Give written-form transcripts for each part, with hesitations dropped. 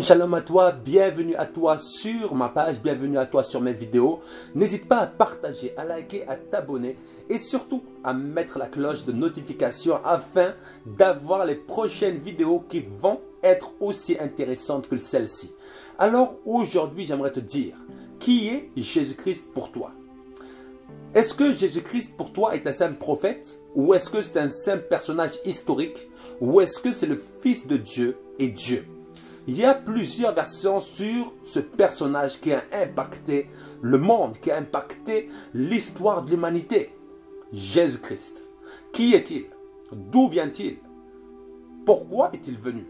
Shalom à toi, bienvenue à toi sur ma page, bienvenue à toi sur mes vidéos. N'hésite pas à partager, à liker, à t'abonner et surtout à mettre la cloche de notification afin d'avoir les prochaines vidéos qui vont être aussi intéressantes que celle-ci. Alors aujourd'hui, j'aimerais te dire, qui est Jésus-Christ pour toi? Est-ce que Jésus-Christ pour toi est un simple prophète? Ou est-ce que c'est un simple personnage historique? Ou est-ce que c'est le Fils de Dieu et Dieu? Il y a plusieurs versions sur ce personnage qui a impacté le monde, qui a impacté l'histoire de l'humanité. Jésus-Christ. Qui est-il? D'où vient-il? Pourquoi est-il venu?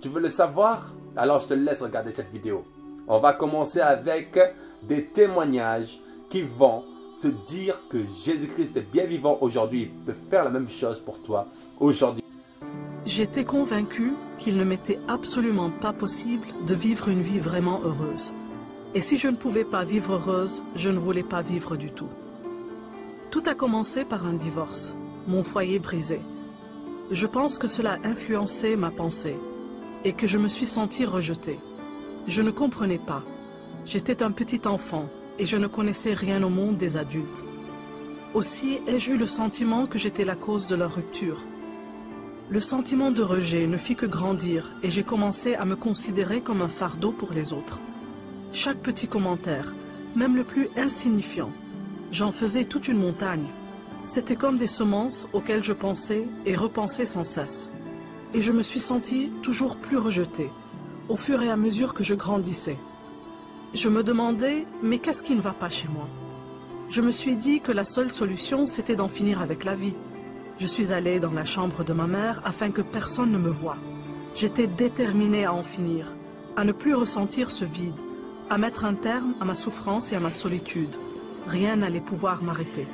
Tu veux le savoir? Alors je te laisse regarder cette vidéo. On va commencer avec des témoignages qui vont te dire que Jésus-Christ est bien vivant aujourd'hui. Il peut faire la même chose pour toi aujourd'hui. J'étais convaincue qu'il ne m'était absolument pas possible de vivre une vie vraiment heureuse. Et si je ne pouvais pas vivre heureuse, je ne voulais pas vivre du tout. Tout a commencé par un divorce, mon foyer brisé. Je pense que cela a influencé ma pensée et que je me suis sentie rejetée. Je ne comprenais pas. J'étais un petit enfant et je ne connaissais rien au monde des adultes. Aussi ai-je eu le sentiment que j'étais la cause de leur rupture. Le sentiment de rejet ne fit que grandir et j'ai commencé à me considérer comme un fardeau pour les autres. Chaque petit commentaire, même le plus insignifiant, j'en faisais toute une montagne. C'était comme des semences auxquelles je pensais et repensais sans cesse. Et je me suis sentie toujours plus rejetée, au fur et à mesure que je grandissais. Je me demandais, mais qu'est-ce qui ne va pas chez moi? Je me suis dit que la seule solution, c'était d'en finir avec la vie. Je suis allée dans la chambre de ma mère afin que personne ne me voie. J'étais déterminée à en finir, à ne plus ressentir ce vide, à mettre un terme à ma souffrance et à ma solitude. Rien n'allait pouvoir m'arrêter.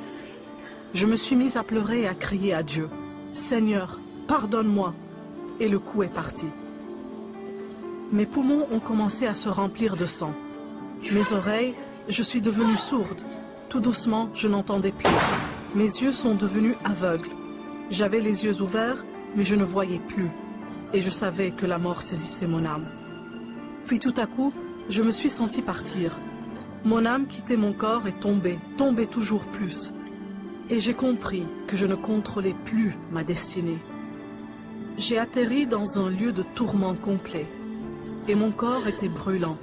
Je me suis mise à pleurer et à crier à Dieu. « Seigneur, pardonne-moi » et le coup est parti. Mes poumons ont commencé à se remplir de sang. Mes oreilles, je suis devenue sourde. Tout doucement, je n'entendais plus. Mes yeux sont devenus aveugles. J'avais les yeux ouverts, mais je ne voyais plus. Et je savais que la mort saisissait mon âme. Puis tout à coup, je me suis sentie partir. Mon âme quittait mon corps et tombait toujours plus. Et j'ai compris que je ne contrôlais plus ma destinée. J'ai atterri dans un lieu de tourment complet. Et mon corps était brûlant.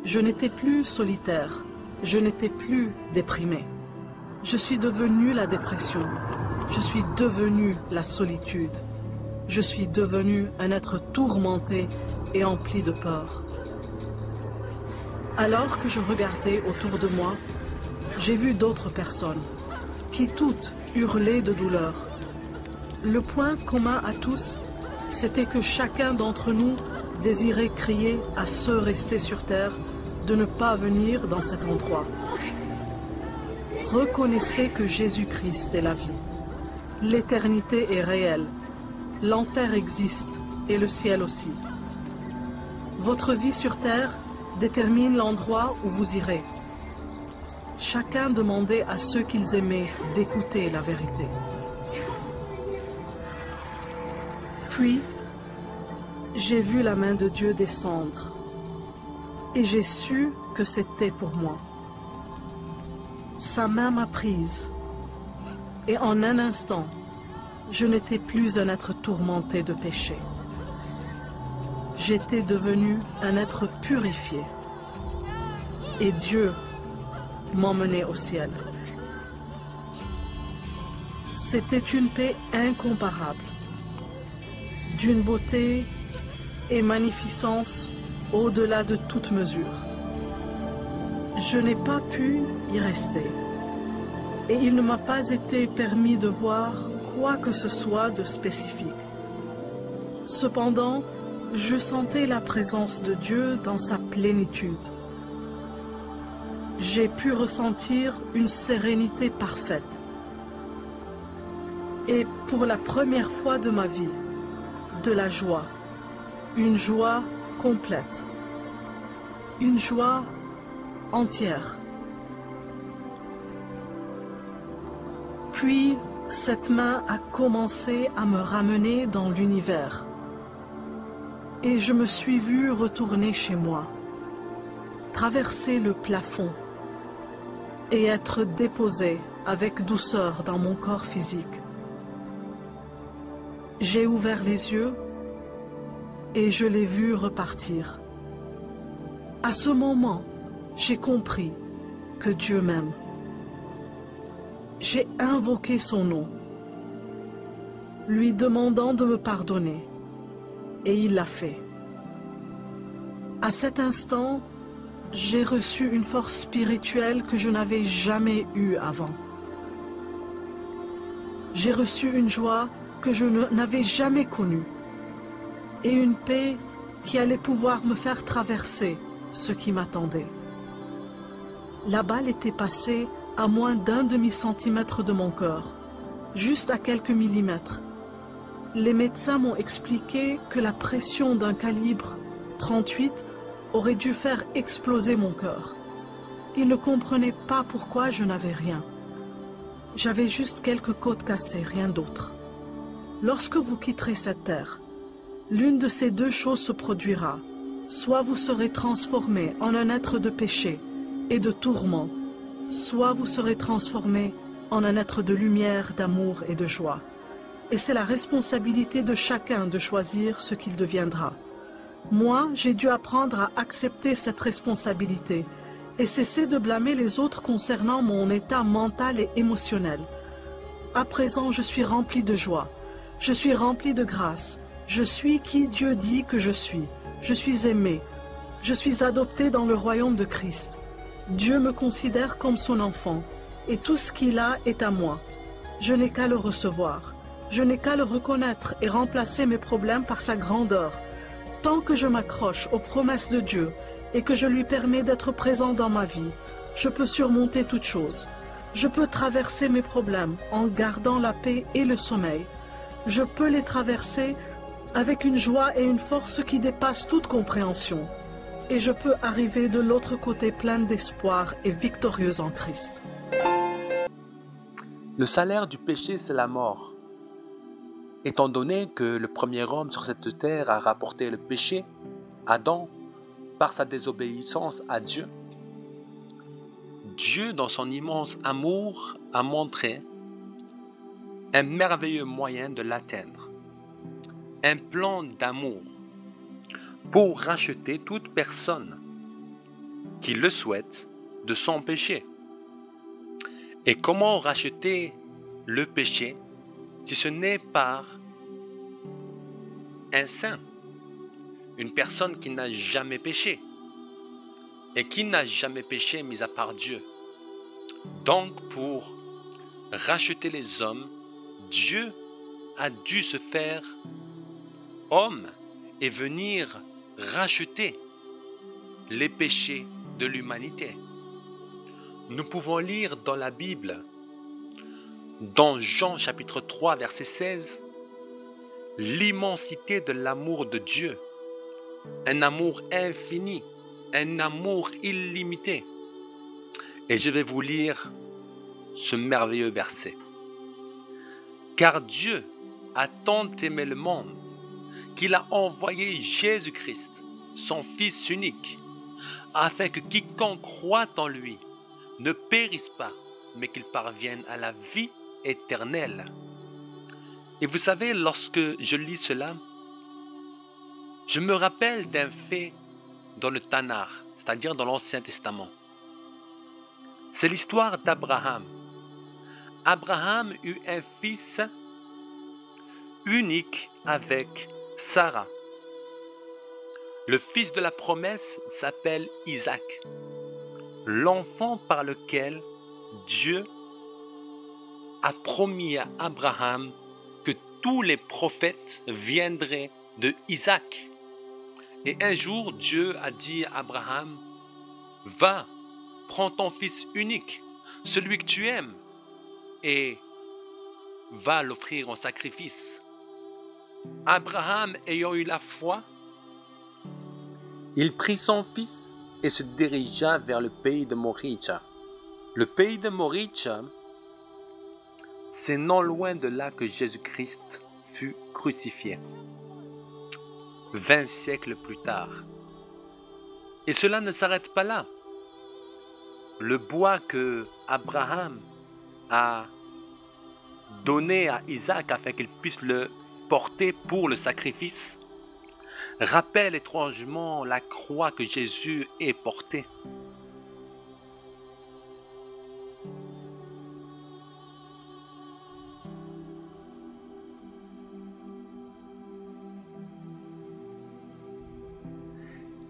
Je n'étais plus solitaire. Je n'étais plus déprimée. Je suis devenue la dépression. Je suis devenue la solitude. Je suis devenue un être tourmenté et empli de peur. Alors que je regardais autour de moi, j'ai vu d'autres personnes qui toutes hurlaient de douleur. Le point commun à tous, c'était que chacun d'entre nous désirait crier à ceux restés sur terre de ne pas venir dans cet endroit. Reconnaissez que Jésus-Christ est la vie. L'éternité est réelle. L'enfer existe et le ciel aussi. Votre vie sur terre détermine l'endroit où vous irez. Chacun demandait à ceux qu'ils aimaient d'écouter la vérité. Puis, j'ai vu la main de Dieu descendre et j'ai su que c'était pour moi. Sa main m'a prise, et en un instant, je n'étais plus un être tourmenté de péché. J'étais devenu un être purifié, et Dieu m'emmenait au ciel. C'était une paix incomparable, d'une beauté et magnificence au-delà de toute mesure. Je n'ai pas pu y rester. Et il ne m'a pas été permis de voir quoi que ce soit de spécifique. Cependant, je sentais la présence de Dieu dans sa plénitude. J'ai pu ressentir une sérénité parfaite. Et pour la première fois de ma vie, de la joie, une joie complète, une joie entière. Puis, cette main a commencé à me ramener dans l'univers. Et je me suis vue retourner chez moi, traverser le plafond et être déposée avec douceur dans mon corps physique. J'ai ouvert les yeux et je l'ai vu repartir. À ce moment, j'ai compris que Dieu m'aime. J'ai invoqué son nom, lui demandant de me pardonner, et il l'a fait. À cet instant, j'ai reçu une force spirituelle que je n'avais jamais eue avant. J'ai reçu une joie que je n'avais jamais connue et une paix qui allait pouvoir me faire traverser ce qui m'attendait. La balle était passée à moins d'1 demi-centimètre de mon cœur, juste à quelques millimètres. Les médecins m'ont expliqué que la pression d'un calibre 38 aurait dû faire exploser mon cœur. Ils ne comprenaient pas pourquoi je n'avais rien. J'avais juste quelques côtes cassées, rien d'autre. Lorsque vous quitterez cette terre, l'une de ces deux choses se produira. Soit vous serez transformé en un être de péché et de tourment, soit vous serez transformé en un être de lumière, d'amour et de joie. Et c'est la responsabilité de chacun de choisir ce qu'il deviendra. Moi, j'ai dû apprendre à accepter cette responsabilité et cesser de blâmer les autres concernant mon état mental et émotionnel. À présent, je suis rempli de joie, je suis rempli de grâce, je suis qui Dieu dit que je suis aimé, je suis adopté dans le royaume de Christ. Dieu me considère comme son enfant et tout ce qu'il a est à moi. Je n'ai qu'à le recevoir, je n'ai qu'à le reconnaître et remplacer mes problèmes par sa grandeur. Tant que je m'accroche aux promesses de Dieu et que je lui permets d'être présent dans ma vie, je peux surmonter toute chose. Je peux traverser mes problèmes en gardant la paix et le sommeil. Je peux les traverser avec une joie et une force qui dépassent toute compréhension. Et je peux arriver de l'autre côté pleine d'espoir et victorieuse en Christ. Le salaire du péché, c'est la mort. Étant donné que le premier homme sur cette terre a rapporté le péché, Adam, par sa désobéissance à Dieu, Dieu, dans son immense amour, a montré un merveilleux moyen de l'atteindre. Un plan d'amour pour racheter toute personne qui le souhaite de son péché. Et comment racheter le péché si ce n'est par un saint, une personne qui n'a jamais péché et qui n'a jamais péché mis à part Dieu. Donc pour racheter les hommes, Dieu a dû se faire homme et venir racheter les péchés de l'humanité. Nous pouvons lire dans la Bible, dans Jean chapitre 3 verset 16, l'immensité de l'amour de Dieu, un amour infini, un amour illimité. Et je vais vous lire ce merveilleux verset. Car Dieu a tant aimé le monde qu'il a envoyé Jésus-Christ, son Fils unique, afin que quiconque croit en lui ne périsse pas, mais qu'il parvienne à la vie éternelle. Et vous savez, lorsque je lis cela, je me rappelle d'un fait dans le Tanakh, c'est-à-dire dans l'Ancien Testament. C'est l'histoire d'Abraham. Abraham eut un fils unique avec Sarah. Le fils de la promesse s'appelle Isaac, l'enfant par lequel Dieu a promis à Abraham que tous les prophètes viendraient de Isaac. Et un jour, Dieu a dit à Abraham, « Va, prends ton fils unique, celui que tu aimes, et va l'offrir en sacrifice. » Abraham, ayant eu la foi, il prit son fils et se dirigea vers le pays de Moriah. Le pays de Moriah, c'est non loin de là que Jésus-Christ fut crucifié. 20 siècles plus tard. Et cela ne s'arrête pas là. Le bois que Abraham a donné à Isaac afin qu'il puisse le porter pour le sacrifice rappelle étrangement la croix que Jésus est porté.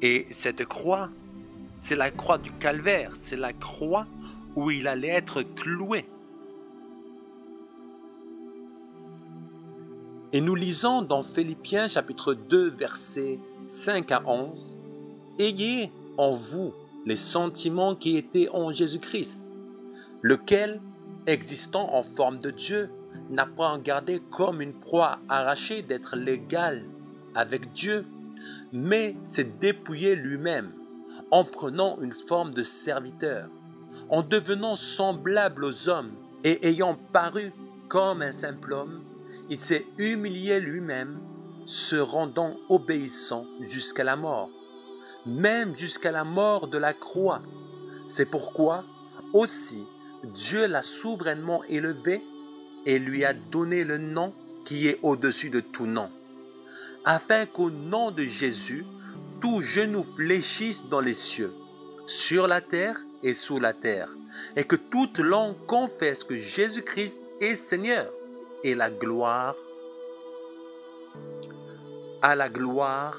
Et cette croix, c'est la croix du calvaire, c'est la croix où il allait être cloué. Et nous lisons dans Philippiens chapitre 2, versets 5 à 11, « Ayez en vous les sentiments qui étaient en Jésus-Christ, lequel, existant en forme de Dieu, n'a pas regardé comme une proie arrachée d'être l'égal avec Dieu, mais s'est dépouillé lui-même, en prenant une forme de serviteur, en devenant semblable aux hommes, et ayant paru comme un simple homme, il s'est humilié lui-même, se rendant obéissant jusqu'à la mort, même jusqu'à la mort de la croix. C'est pourquoi aussi Dieu l'a souverainement élevé et lui a donné le nom qui est au-dessus de tout nom, afin qu'au nom de Jésus, tout genou fléchisse dans les cieux, sur la terre et sous la terre, et que toute langue confesse que Jésus-Christ est Seigneur, et à la gloire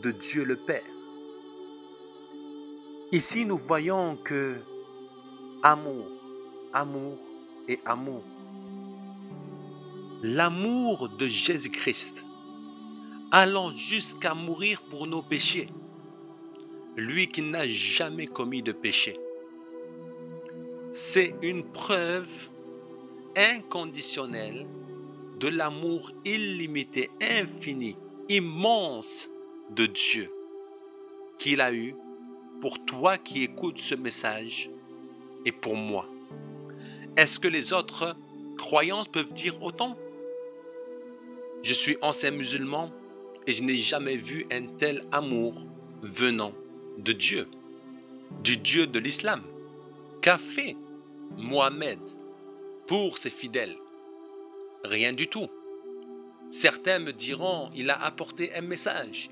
de Dieu le Père. Ici, nous voyons que amour, amour et amour. L'amour de Jésus-Christ, allant jusqu'à mourir pour nos péchés, lui qui n'a jamais commis de péché. C'est une preuve inconditionnelle de l'amour illimité, infini, immense de Dieu qu'il a eu pour toi qui écoutes ce message et pour moi. Est-ce que les autres croyants peuvent dire autant? Je suis ancien musulman et je n'ai jamais vu un tel amour venant de Dieu, du Dieu de l'islam. Qu'a fait Mohammed pour ses fidèles? Rien du tout. Certains me diront, il a apporté un message,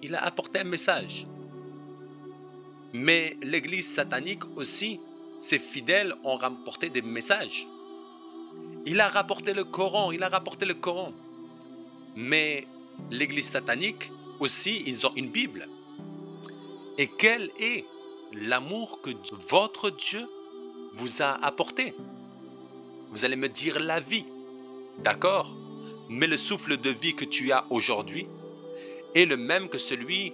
Mais l'église satanique aussi, ses fidèles ont rapporté des messages. Il a rapporté le Coran, Mais l'église satanique aussi, ils ont une Bible. Et quel est l'amour que votre Dieu vous a apporté? Vous allez me dire la vie. D'accord, mais le souffle de vie que tu as aujourd'hui est le même que celui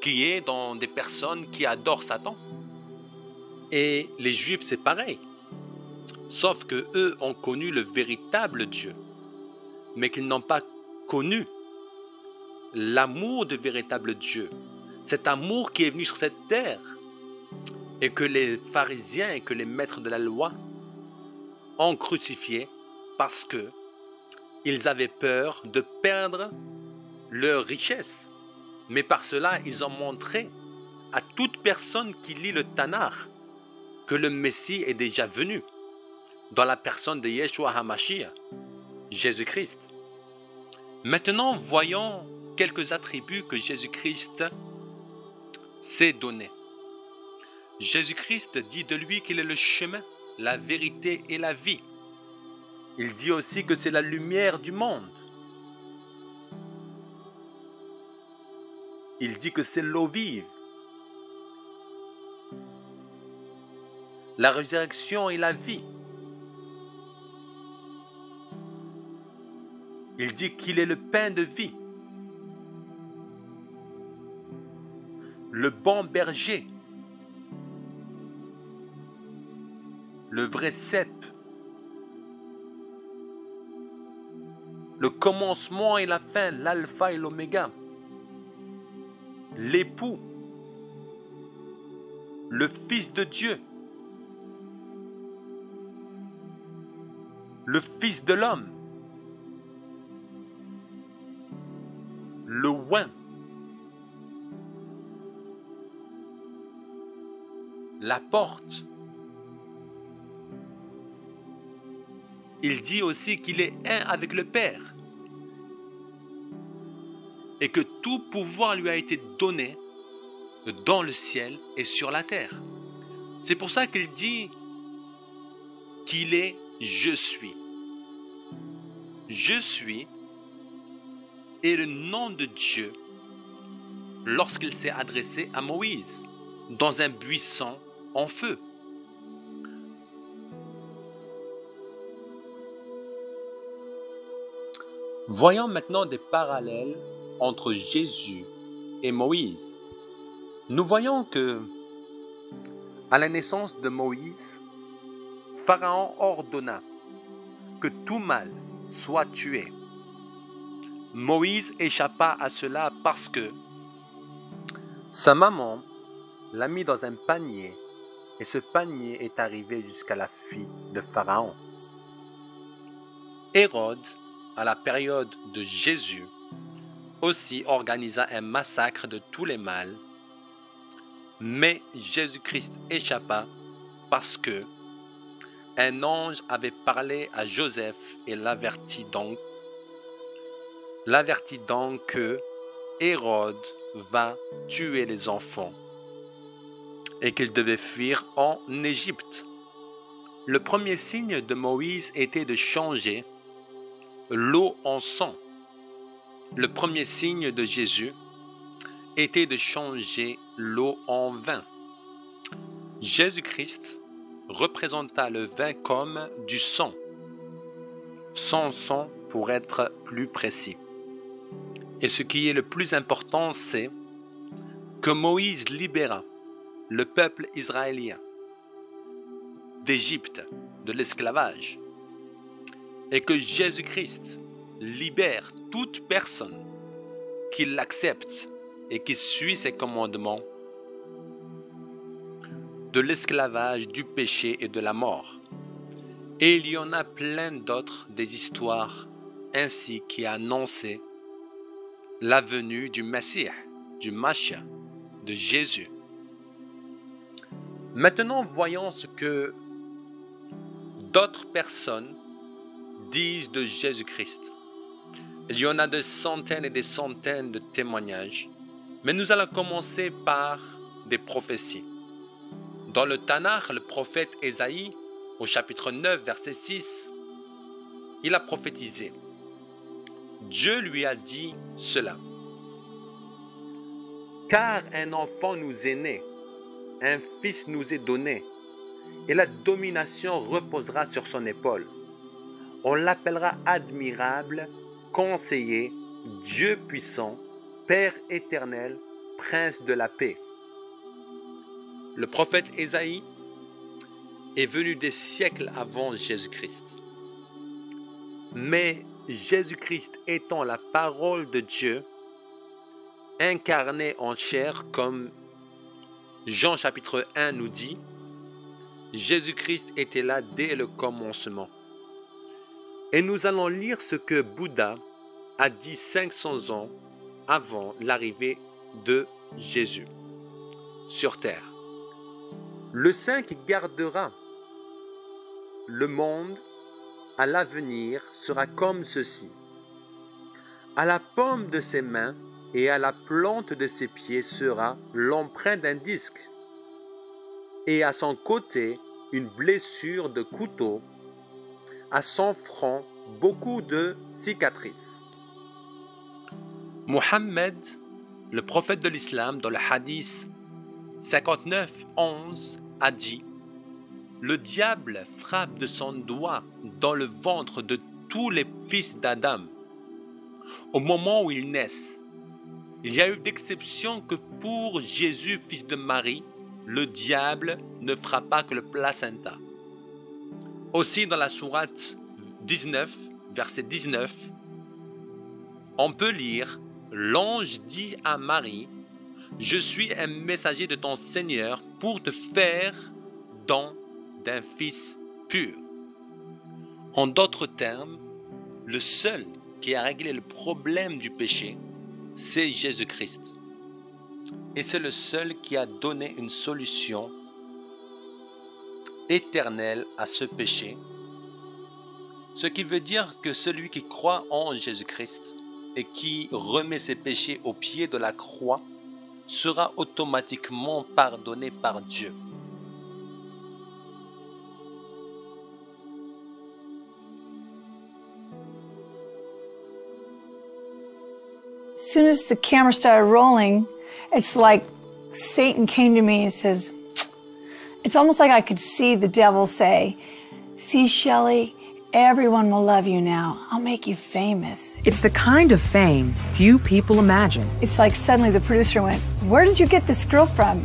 qui est dans des personnes qui adorent Satan. Et les Juifs, c'est pareil. Sauf que eux ont connu le véritable Dieu, mais qu'ils n'ont pas connu l'amour du véritable Dieu. Cet amour qui est venu sur cette terre et que les pharisiens et que les maîtres de la loi ont crucifié parce que ils avaient peur de perdre leur richesse. Mais par cela, ils ont montré à toute personne qui lit le Tanakh que le Messie est déjà venu dans la personne de Yeshua HaMashiach, Jésus-Christ. Maintenant, voyons quelques attributs que Jésus-Christ s'est donné. Jésus-Christ dit de lui qu'il est le chemin, la vérité et la vie. Il dit aussi que c'est la lumière du monde. Il dit que c'est l'eau vive. La résurrection et la vie. Il dit qu'il est le pain de vie. Le bon berger. Le vrai cep. Le commencement et la fin, l'alpha et l'oméga. L'époux. Le Fils de Dieu. Le Fils de l'homme. Le oint, la porte. Il dit aussi qu'il est un avec le Père et que tout pouvoir lui a été donné dans le ciel et sur la terre. C'est pour ça qu'il dit qu'il est « Je suis ». Je suis est le nom de Dieu lorsqu'il s'est adressé à Moïse dans un buisson en feu. Voyons maintenant des parallèles entre Jésus et Moïse. Nous voyons que, à la naissance de Moïse, Pharaon ordonna que tout mâle soit tué. Moïse échappa à cela parce que sa maman l'a mis dans un panier et ce panier est arrivé jusqu'à la fille de Pharaon. Hérode, à la période de Jésus, aussi organisa un massacre de tous les mâles, mais Jésus-Christ échappa parce que un ange avait parlé à Joseph et l'avertit donc que Hérode va tuer les enfants et qu'il devait fuir en Égypte. Le premier signe de Moïse était de changer l'eau en sang. Le premier signe de Jésus était de changer l'eau en vin. Jésus-Christ représenta le vin comme du sang, sans sang pour être plus précis. Et ce qui est le plus important, c'est que Moïse libéra le peuple israélien d'Égypte, de l'esclavage, et que Jésus-Christ libère toute personne qui l'accepte et qui suit ses commandements de l'esclavage, du péché et de la mort. Et il y en a plein d'autres des histoires ainsi qui annonçaient la venue du Messie, du Mashiach, de Jésus. Maintenant, voyons ce que d'autres personnes disent de Jésus-Christ. Il y en a des centaines et des centaines de témoignages, mais nous allons commencer par des prophéties. Dans le Tanakh, le prophète Ésaïe, au chapitre 9, verset 6, il a prophétisé. Dieu lui a dit cela. Car un enfant nous est né, un fils nous est donné, et la domination reposera sur son épaule. On l'appellera admirable, conseiller, Dieu puissant, Père éternel, Prince de la paix. Le prophète Ésaïe est venu des siècles avant Jésus-Christ. Mais Jésus-Christ étant la parole de Dieu, incarné en chair, comme Jean chapitre 1 nous dit, Jésus-Christ était là dès le commencement. Et nous allons lire ce que Bouddha a dit 500 ans avant l'arrivée de Jésus sur terre. Le saint qui gardera le monde à l'avenir sera comme ceci. À la paume de ses mains et à la plante de ses pieds sera l'empreinte d'un disque, et à son côté une blessure de couteau, à son front beaucoup de cicatrices. Mohammed, le prophète de l'islam, dans le hadith 59:11, a dit « Le diable frappe de son doigt dans le ventre de tous les fils d'Adam au moment où ils naissent. Il y a eu d'exception que pour Jésus, fils de Marie, le diable ne frappa que le placenta. » Aussi dans la sourate 19, verset 19, on peut lire « L'ange dit à Marie, « Je suis un messager de ton Seigneur pour te faire don d'un fils pur. » En d'autres termes, le seul qui a réglé le problème du péché, c'est Jésus-Christ. Et c'est le seul qui a donné une solution éternelle à ce péché, ce qui veut dire que celui qui croit en Jésus-Christ et qui remet ses péchés au pied de la croix sera automatiquement pardonné par Dieu. As soon as the camera started rolling, it's like Satan came to me and says, it's almost like I could see the devil say, see, Shelley, everyone will love you now. I'll make you famous. It's the kind of fame few people imagine. It's like suddenly the producer went, where did you get this girl from?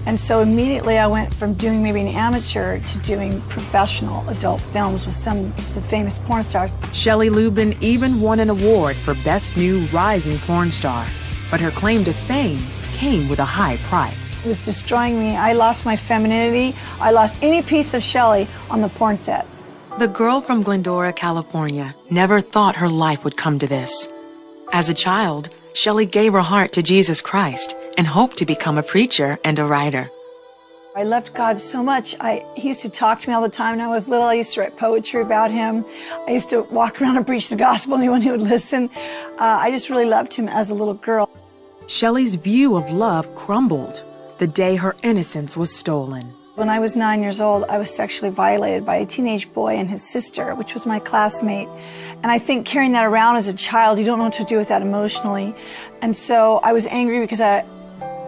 And so immediately I went from doing maybe an amateur to doing professional adult films with some of the famous porn stars. Shelley Lubin even won an award for Best New Rising Porn Star. But her claim to fame came with a high price. It was destroying me. I lost my femininity. I lost any piece of Shelley on the porn set. The girl from Glendora, California, never thought her life would come to this. As a child, Shelley gave her heart to Jesus Christ and hoped to become a preacher and a writer. I loved God so much. He used to talk to me all the time when I was little. I used to write poetry about him. I used to walk around and preach the gospel, anyone who would listen. I just really loved him as a little girl. Shelley's view of love crumbled the day her innocence was stolen. When I was 9 years old, I was sexually violated by a teenage boy and his sister, which was my classmate. And I think carrying that around as a child, you don't know what to do with that emotionally. And so I was angry because I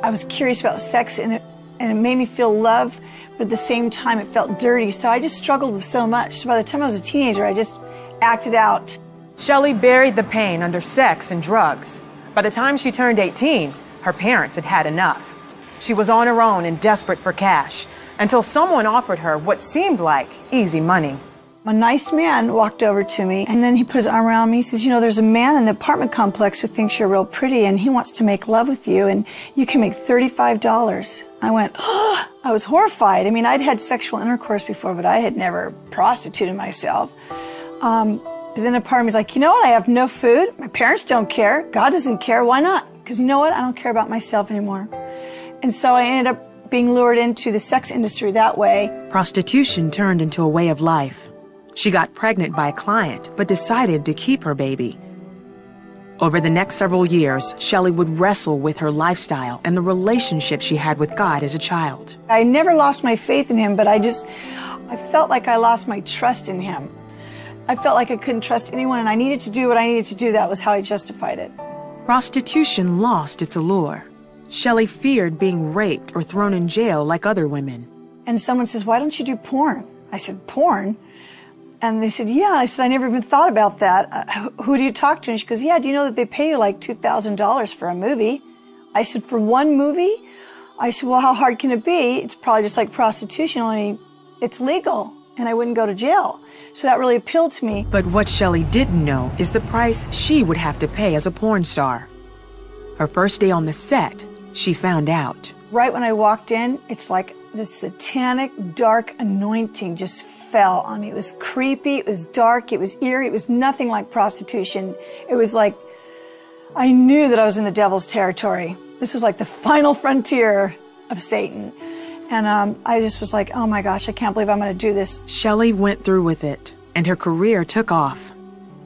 was curious about sex and it made me feel love, but at the same time it felt dirty. So I just struggled with so much. So by the time I was a teenager, I just acted out. Shelley buried the pain under sex and drugs. By the time she turned 18, her parents had had enough. She was on her own and desperate for cash, until someone offered her what seemed like easy money. A nice man walked over to me, and then he put his arm around me. He says, you know, there's a man in the apartment complex who thinks you're real pretty, and he wants to make love with you, and you can make $35. I went, oh, I was horrified. I mean, I'd had sexual intercourse before, but I had never prostituted myself. But then a part of me was like, you know what? I have no food. My parents don't care. God doesn't care. Why not? Because you know what? I don't care about myself anymore. And so I ended up being lured into the sex industry that way. Prostitution turned into a way of life. She got pregnant by a client, but decided to keep her baby. Over the next several years, Shelley would wrestle with her lifestyle and the relationship she had with God as a child. I never lost my faith in him, but I felt like I lost my trust in him. I felt like I couldn't trust anyone, and I needed to do what I needed to do. That was how I justified it. Prostitution lost its allure. Shelley feared being raped or thrown in jail like other women. And someone says, why don't you do porn? I said, porn? And they said, yeah. I said, I never even thought about that. Who do you talk to? And she goes, yeah, do you know that they pay you like $2,000 for a movie? I said, for one movie? I said, well, how hard can it be? It's probably just like prostitution, only it's legal, and I wouldn't go to jail. So that really appealed to me. But what Shelley didn't know is the price she would have to pay as a porn star. Her first day on the set, she found out. Right when I walked in, it's like this satanic, dark anointing just fell on me. It was creepy, it was dark, it was eerie, it was nothing like prostitution. It was like, I knew that I was in the devil's territory. This was like the final frontier of Satan. And I just was like, oh my gosh, I can't believe I'm going to do this. Shelley went through with it, and her career took off.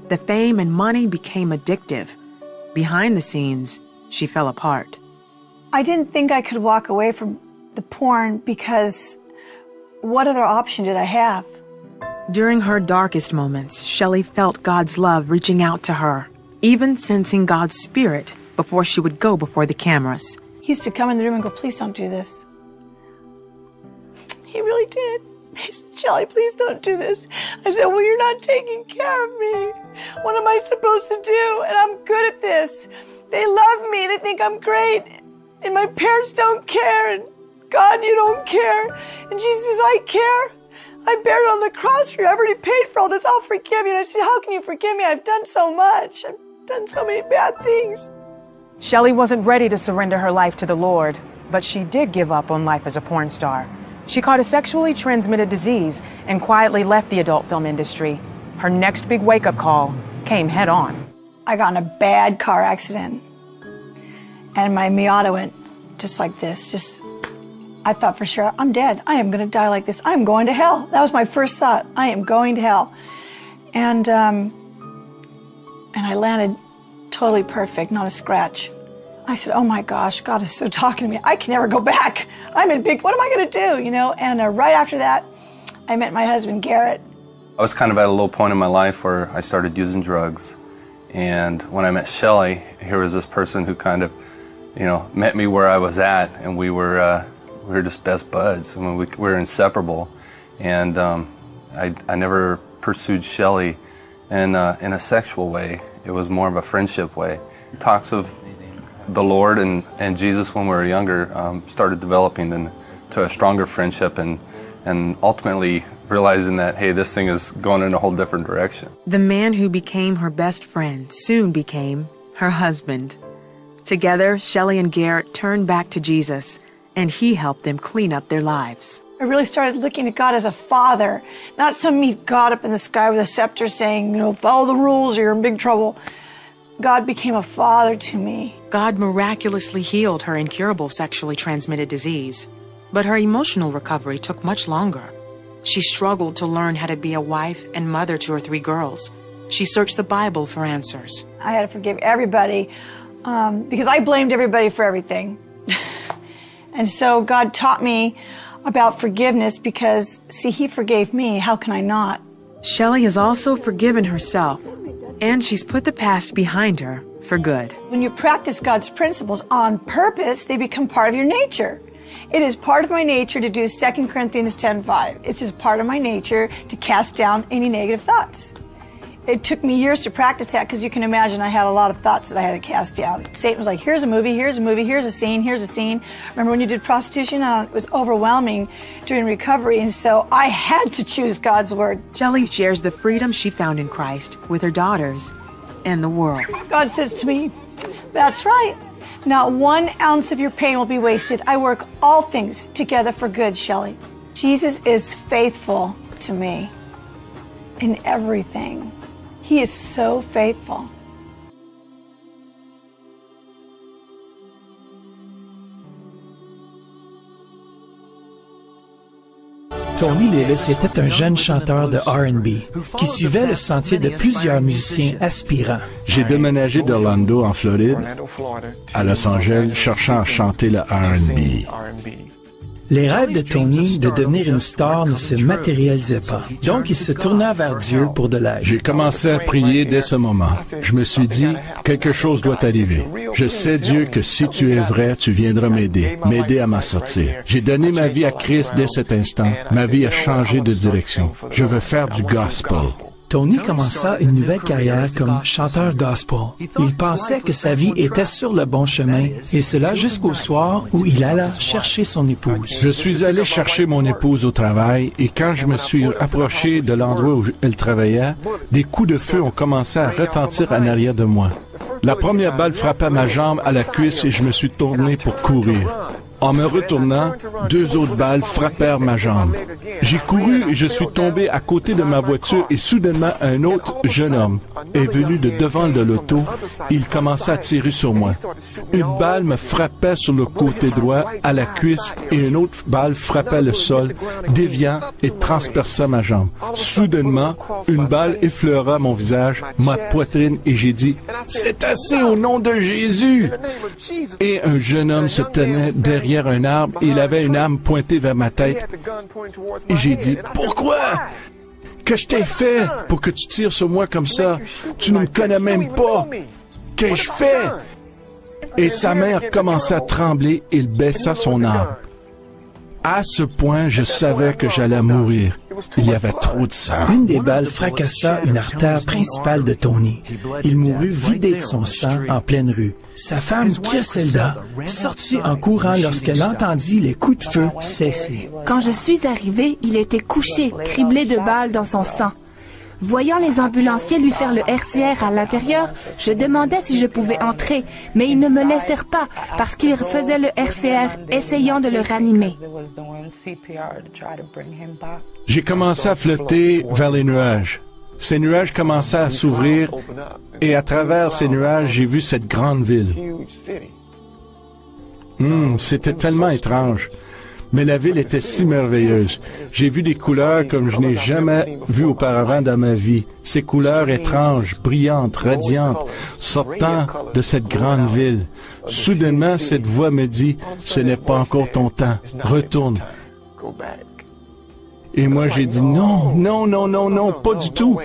The fame and money became addictive. Behind the scenes, she fell apart. I didn't think I could walk away from the porn because what other option did I have? During her darkest moments, Shelley felt God's love reaching out to her, even sensing God's spirit before she would go before the cameras. He used to come in the room and go, please don't do this. He really did. He said, Shelley, please don't do this. I said, well, you're not taking care of me. What am I supposed to do? And I'm good at this. They love me. They think I'm great. And my parents don't care. And God, you don't care. And Jesus says, I care. I bear it on the cross for you. I've already paid for all this. I'll forgive you. And I said, how can you forgive me? I've done so much. I've done so many bad things. Shelley wasn't ready to surrender her life to the Lord, but she did give up on life as a porn star. She caught a sexually transmitted disease and quietly left the adult film industry. Her next big wake-up call came head on. I got in a bad car accident, and my Miata went just like this, just I thought for sure, I'm dead. I am going to die like this. I'm going to hell. That was my first thought. I am going to hell. And I landed totally perfect, not a scratch. I said, oh my gosh, God is so talking to me. I can never go back. I'm in big, what am I going to do? You know, and right after that, I met my husband, Garrett. I was kind of at a low point in my life where I started using drugs. And when I met Shelley, here was this person who kind of, you know, met me where I was at, and we were just best buds. I mean, we were inseparable. And I never pursued Shelley in a sexual way. It was more of a friendship way. Talks of the Lord and Jesus when we were younger started developing into a stronger friendship, and ultimately realizing that, hey, this thing is going in a whole different direction. The man who became her best friend soon became her husband. Together, Shelley and Garrett turned back to Jesus, and he helped them clean up their lives. I really started looking at God as a father, not some meek God up in the sky with a scepter saying, you know, follow the rules or you're in big trouble. God became a father to me. God miraculously healed her incurable sexually transmitted disease, but her emotional recovery took much longer. She struggled to learn how to be a wife and mother to her 3 girls. She searched the Bible for answers. I had to forgive everybody because I blamed everybody for everything. And so God taught me about forgiveness because, see, He forgave me. How can I not? Shelley has also forgiven herself, and she's put the past behind her for good. When you practice God's principles on purpose, they become part of your nature. It is part of my nature to do 2 Corinthians 10:5. It's just part of my nature to cast down any negative thoughts. It took me years to practice that because you can imagine I had a lot of thoughts that I had to cast down. Satan was like, here's a movie, here's a movie, here's a scene, here's a scene. Remember when you did prostitution? It was overwhelming during recovery, and so I had to choose God's word. Shelley shares the freedom she found in Christ with her daughters and the world. God says to me, that's right. Not 1 ounce of your pain will be wasted. I work all things together for good, Shelley. Jesus is faithful to me in everything. He is so faithful. Tony Lewis était un jeune chanteur de R&B qui suivait le sentier de plusieurs musiciens aspirants. J'ai déménagé d'Orlando, en Floride, à Los Angeles, cherchant à chanter le R&B. Les rêves de Tony de devenir une star ne se matérialisaient pas. Donc, il se tourna vers Dieu pour de l'aide. J'ai commencé à prier dès ce moment. Je me suis dit, quelque chose doit arriver. Je sais, Dieu, que si tu es vrai, tu viendras m'aider à m'en sortir. J'ai donné ma vie à Christ dès cet instant. Ma vie a changé de direction. Je veux faire du gospel. Tony commença une nouvelle carrière comme chanteur gospel. Il pensait que sa vie était sur le bon chemin, et cela jusqu'au soir où il alla chercher son épouse. Je suis allé chercher mon épouse au travail, et quand je me suis approché de l'endroit où elle travaillait, des coups de feu ont commencé à retentir en arrière de moi. La première balle frappa ma jambe à la cuisse et je me suis tourné pour courir. En me retournant, 2 autres balles frappèrent ma jambe. J'ai couru et je suis tombé à côté de ma voiture et soudainement un autre jeune homme est venu de devant de l'auto. Il commença à tirer sur moi. Une balle me frappait sur le côté droit à la cuisse et une autre balle frappait le sol, déviant et transperça ma jambe. Soudainement, une balle effleura mon visage, ma poitrine et j'ai dit « C'est assez au nom de Jésus !» Et un jeune homme se tenait derrière un arbre et il avait une arme pointée vers ma tête. Et j'ai dit, pourquoi? Que je t'ai fait pour que tu tires sur moi comme ça? Tu ne me connais même pas. Qu'ai-je fait? Et sa main a commencé à trembler et il baissa son arme. À ce point, je savais que j'allais mourir. Il y avait trop de sang. Une des balles fracassa une artère principale de Tony. Il mourut vidé de son sang en pleine rue. Sa femme, Griselda, sortit en courant lorsqu'elle entendit les coups de feu cesser. Quand je suis arrivée, il était couché, criblé de balles dans son sang. Voyant les ambulanciers lui faire le RCR à l'intérieur, je demandais si je pouvais entrer, mais ils ne me laissèrent pas parce qu'ils faisaient le RCR, essayant de le ranimer. J'ai commencé à flotter vers les nuages. Ces nuages commençaient à s'ouvrir et à travers ces nuages, j'ai vu cette grande ville. C'était tellement étrange. Mais la ville était si merveilleuse. J'ai vu des couleurs comme je n'ai jamais vues auparavant dans ma vie. Ces couleurs étranges, brillantes, radiantes, sortant de cette grande ville. Soudainement, cette voix me dit, « Ce n'est pas encore ton temps. Retourne. » Et moi, j'ai dit, « Non, non, non, non, non, pas du tout. »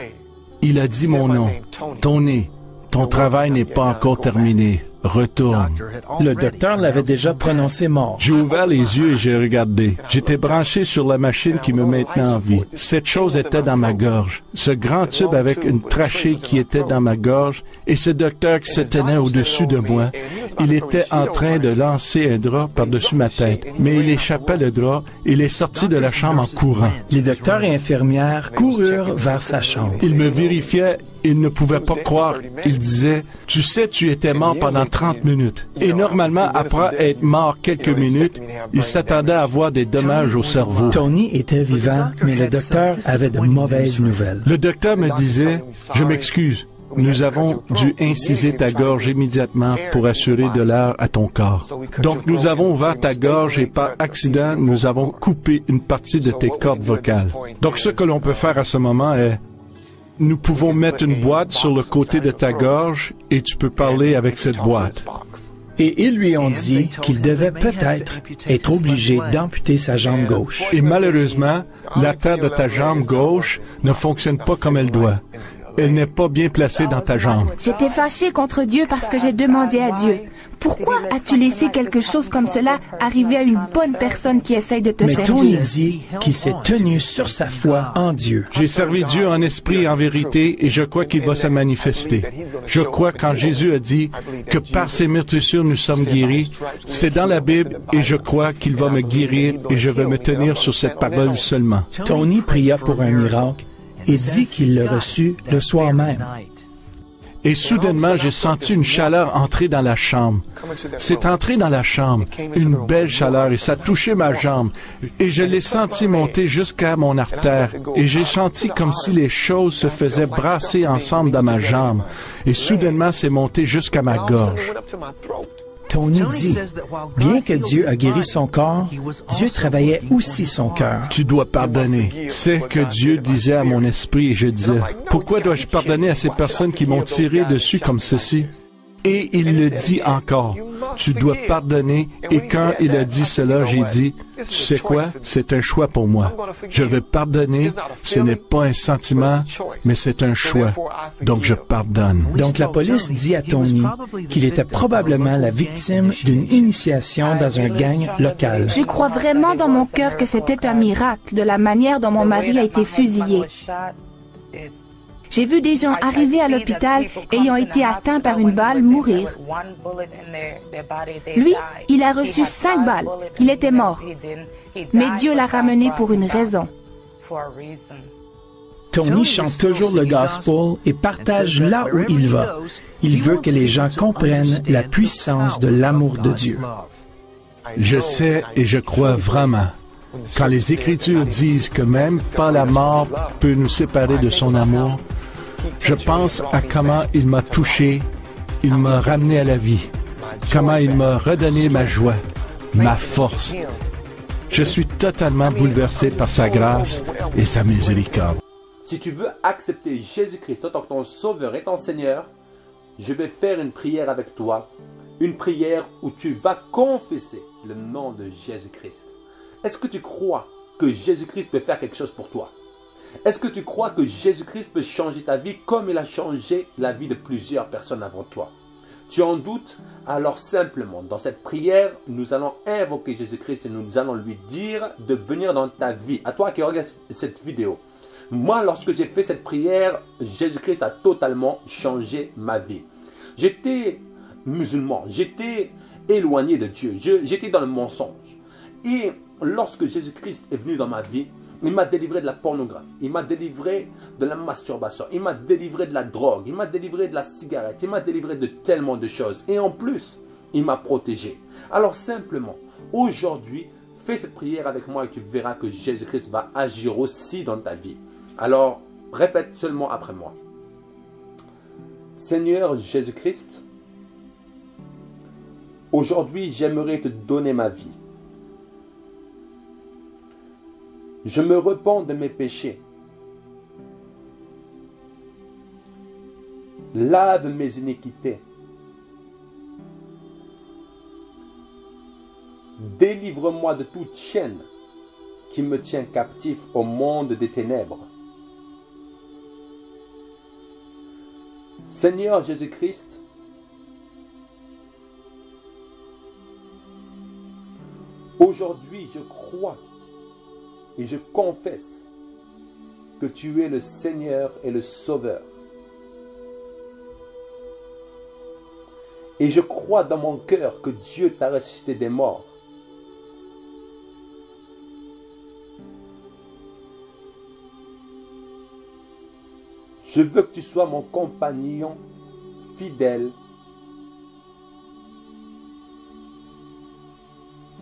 Il a dit mon nom. « Tony, ton travail n'est pas encore terminé. Retourne. » Le docteur l'avait déjà prononcé mort. J'ai ouvert les yeux et j'ai regardé. J'étais branché sur la machine qui me maintenait en vie. Cette chose était dans ma gorge. Ce grand tube avec une trachée qui était dans ma gorge et ce docteur qui se tenait au-dessus de moi. Il était en train de lancer un drap par-dessus ma tête, mais il échappait le drap et il est sorti de la chambre en courant. Les docteurs et infirmières coururent vers sa chambre. Il me vérifiait. Il ne pouvait pas croire. Il disait, « Tu sais, tu étais mort pendant 30 minutes. » Et normalement, après être mort quelques minutes, il s'attendait à avoir des dommages au cerveau. Tony était vivant, mais le docteur avait de mauvaises nouvelles. Le docteur me disait, « Je m'excuse. Nous avons dû inciser ta gorge immédiatement pour assurer de l'air à ton corps. Donc nous avons ouvert ta gorge et par accident, nous avons coupé une partie de tes cordes vocales. Donc ce que l'on peut faire à ce moment est... Nous pouvons mettre une boîte sur le côté de ta gorge et tu peux parler avec cette boîte. » Et ils lui ont dit qu'il devait peut-être être obligé d'amputer sa jambe gauche. Et malheureusement, l'artère de ta jambe gauche ne fonctionne pas comme elle doit. Elle n'est pas bien placée dans ta jambe. J'étais fâchée contre Dieu parce que j'ai demandé à Dieu, « Pourquoi as-tu laissé quelque chose comme cela arriver à une bonne personne qui essaye de te Mais servir? » Tony dit qu'il s'est tenu sur sa foi en Dieu. J'ai servi Dieu en esprit et en vérité et je crois qu'il va se manifester. Je crois quand Jésus a dit que par ses meurtrissures nous sommes guéris, c'est dans la Bible et je crois qu'il va me guérir et je vais me tenir sur cette parole seulement. Tony pria pour un miracle et dit qu'il le reçut le soir même. Et soudainement, j'ai senti une chaleur entrer dans la chambre. C'est entré dans la chambre, une belle chaleur, et ça touchait ma jambe. Et je l'ai senti monter jusqu'à mon artère. Et j'ai senti comme si les choses se faisaient brasser ensemble dans ma jambe. Et soudainement, c'est monté jusqu'à ma gorge. Tony dit, bien que Dieu a guéri son corps, Dieu travaillait aussi son cœur. Tu dois pardonner. C'est que Dieu disait à mon esprit et je disais, pourquoi dois-je pardonner à ces personnes qui m'ont tiré dessus comme ceci? Et il le dit encore, tu dois pardonner. Et quand il a dit cela, j'ai dit, tu sais quoi? C'est un choix pour moi. Je veux pardonner. Ce n'est pas un sentiment, mais c'est un choix. Donc je pardonne. Donc la police dit à Tony qu'il était probablement la victime d'une initiation dans un gang local. Je crois vraiment dans mon cœur que c'était un miracle de la manière dont mon mari a été fusillé. J'ai vu des gens arriver à l'hôpital ayant été atteints par une balle mourir. Lui, il a reçu 5 balles. Il était mort. Mais Dieu l'a ramené pour une raison. Tony chante toujours le gospel et partage là où il va. Il veut que les gens comprennent la puissance de l'amour de Dieu. Je sais et je crois vraiment. Quand les Écritures disent que même pas la mort peut nous séparer de son amour, je pense à comment il m'a touché, il m'a ramené à la vie, comment il m'a redonné ma joie, ma force. Je suis totalement bouleversé par sa grâce et sa miséricorde. Si tu veux accepter Jésus-Christ en tant que ton Sauveur et ton Seigneur, je vais faire une prière avec toi, une prière où tu vas confesser le nom de Jésus-Christ. Est-ce que tu crois que Jésus-Christ peut faire quelque chose pour toi? Est-ce que tu crois que Jésus-Christ peut changer ta vie comme il a changé la vie de plusieurs personnes avant toi? Tu en doutes? Alors simplement, dans cette prière, nous allons invoquer Jésus-Christ et nous allons lui dire de venir dans ta vie. À toi qui regardes cette vidéo. Moi, lorsque j'ai fait cette prière, Jésus-Christ a totalement changé ma vie. J'étais musulman, j'étais éloigné de Dieu, j'étais dans le mensonge. Et lorsque Jésus-Christ est venu dans ma vie, il m'a délivré de la pornographie, il m'a délivré de la masturbation, il m'a délivré de la drogue, il m'a délivré de la cigarette, il m'a délivré de tellement de choses. Et en plus, il m'a protégé. Alors simplement, aujourd'hui, fais cette prière avec moi et tu verras que Jésus-Christ va agir aussi dans ta vie. Alors, répète seulement après moi. Seigneur Jésus-Christ, aujourd'hui j'aimerais te donner ma vie. Je me repens de mes péchés. Lave mes iniquités. Délivre-moi de toute chaîne qui me tient captif au monde des ténèbres. Seigneur Jésus-Christ, aujourd'hui je crois et je confesse que tu es le Seigneur et le Sauveur. Et je crois dans mon cœur que Dieu t'a ressuscité des morts. Je veux que tu sois mon compagnon fidèle.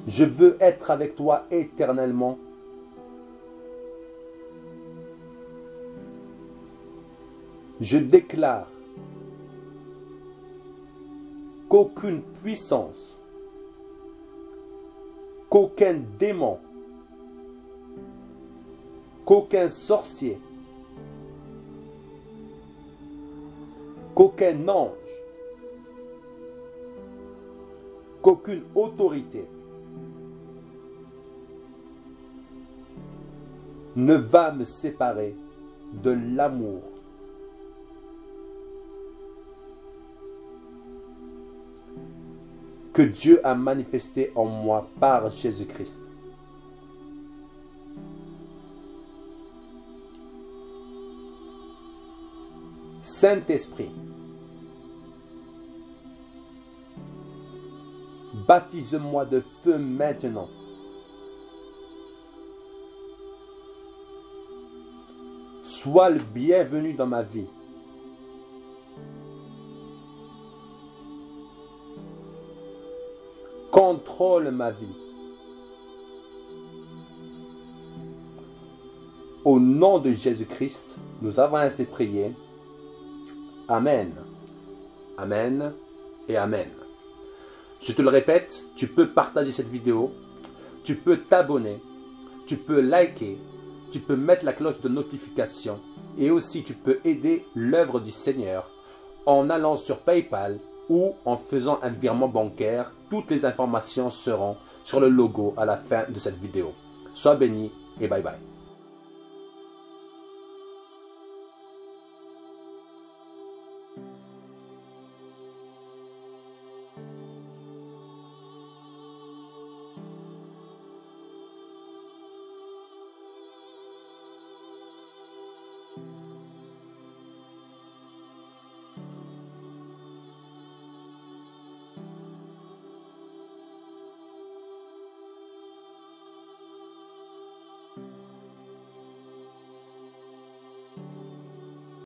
Je veux être avec toi éternellement. Je déclare qu'aucune puissance, qu'aucun démon, qu'aucun sorcier, qu'aucun ange, qu'aucune autorité ne va me séparer de l'amour que Dieu a manifesté en moi par Jésus-Christ. Saint-Esprit, baptise-moi de feu maintenant. Sois le bienvenu dans ma vie. Contrôle ma vie. Au nom de Jésus-Christ, nous avons ainsi prié. Amen. Amen et Amen. Je te le répète, tu peux partager cette vidéo, tu peux t'abonner, tu peux liker, tu peux mettre la cloche de notification et aussi tu peux aider l'œuvre du Seigneur en allant sur PayPal ou en faisant un virement bancaire. Toutes les informations seront sur le logo à la fin de cette vidéo. Sois béni et bye bye.